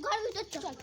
ঘর ভিতর চল।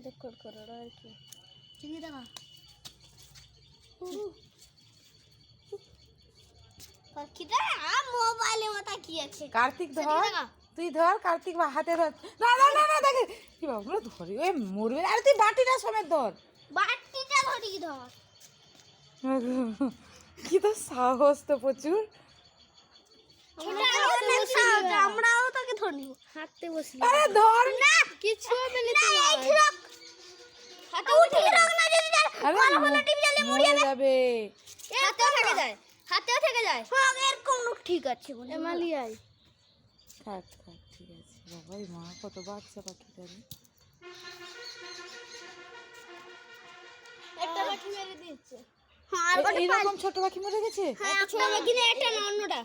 রেকর্ড করার আর কি ঠিক দেখা পাখিটা মোবাইলে মাথা কি আছে? কার্তিক ধর, তুই ধর, কার্তিক হাতে ধর। না না না না দেখে কি বাবু ধরি ওই মরবে। আরে তুই বাটিটা সমেত ধর। বাটিটা ধরি ধর। কি তো সাহস তো প্রচুর। আমরাও তাকে ধরি হাঁটতে বসলি। আরে ধর না কিছু হবে না। হাতে উঠে রাখ না যদি আরে মরে যাবে। হাতেও থেকে যায়, হাতেও থেকে যায়। হ্যাঁ এরকম লোক ঠিক আছে বলে এমালিয়াই থাক থাক ঠিক আছে। বাবা এই মা কত বাচ্চা পাখিটা রে। একটা পাখি মেরে দিয়েছে। হ্যাঁ আর এরকম ছোট পাখি মরে গেছে। হ্যাঁ ছোট পাখি না, এটা না অন্যটা,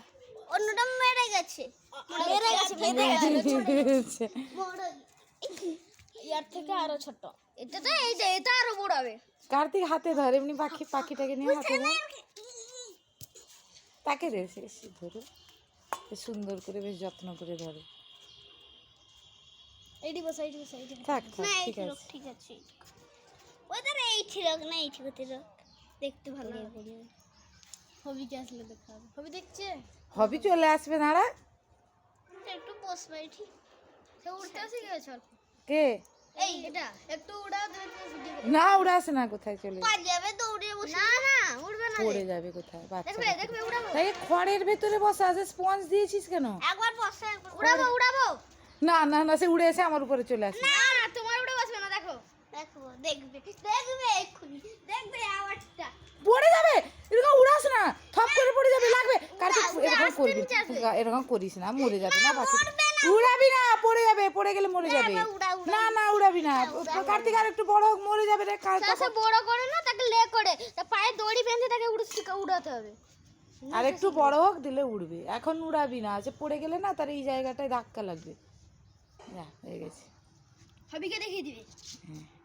অন্যটা মেরে গেছে, মেরে গেছে, মেরে গেছে। বড় ইয়ার থেকে আরো ছোট। এটা তো এটা আরো বড় হবে। কার্তিক হাতে ধর, এমনি পাখিটাকে নিয়ে হাতে ধর। তাকে দে শেষ ধরো, বেশ সুন্দর করে বেশ যত্ন করে ধরো। এইটি বসা, এইটি বসা, এইটি থাক থাক না ঠিক এই আছে। ঠিক আছে। ওদের এই ছিল না, এই ছিল দেখতে ভালো লাগে। হবিকে আসলে দেখা হবে। হবি দেখছে? হবি চলে আসবে দাঁড়া। একটু বসবে ঠিক। সে উড়তে শিখে গেছে অল্প। কে? এই এটা একটু উড়াও দেবে তো শিখে যাবে। না উড়াস না, কোথায় চলে পা যাবে দৌড়ে বসে। না না উঠবে না। পড়ে যাবে কোথায় বাচ্চা। দেখবে দেখবে উড়াবো। তাই খড়ের ভেতরে বসে আছে, স্পঞ্জ দিয়েছিস কেন? একবার বসে একবার উড়াবো উড়াবো। না না না, সে উড়ে এসে আমার উপরে চলে আসে। না না তোমার উড়ে বসবে না, দেখো দেখো দেখবে দেখবে এক্ষুনি দেখবে আওয়াজটা। পড়ে যাবে, এরকম উড়াস না, থপ করে পড়ে যাবে, লাগবে। কার্তিক এরকম করবি না, এরকম করিস না, মরে যাবে না পাখি। উড়াবি না, পড়ে যাবে, পড়ে গেলে মরে যাবে। না না উড়াবি না, কার্তিক আর একটু বড় হোক, মরে যাবে রে। সে বড় করে না, তাকে লে করে তার পায়ে দড়ি বেঁধে তাকে উড়াতে হবে। আর একটু বড় হোক, দিলে উড়বে। এখন উড়াবি না, সে পড়ে গেলে না তার এই জায়গাটায় ধাক্কা লাগবে। যা হয়ে গেছে। হবিকে দেখিয়ে দিবে। হ্যাঁ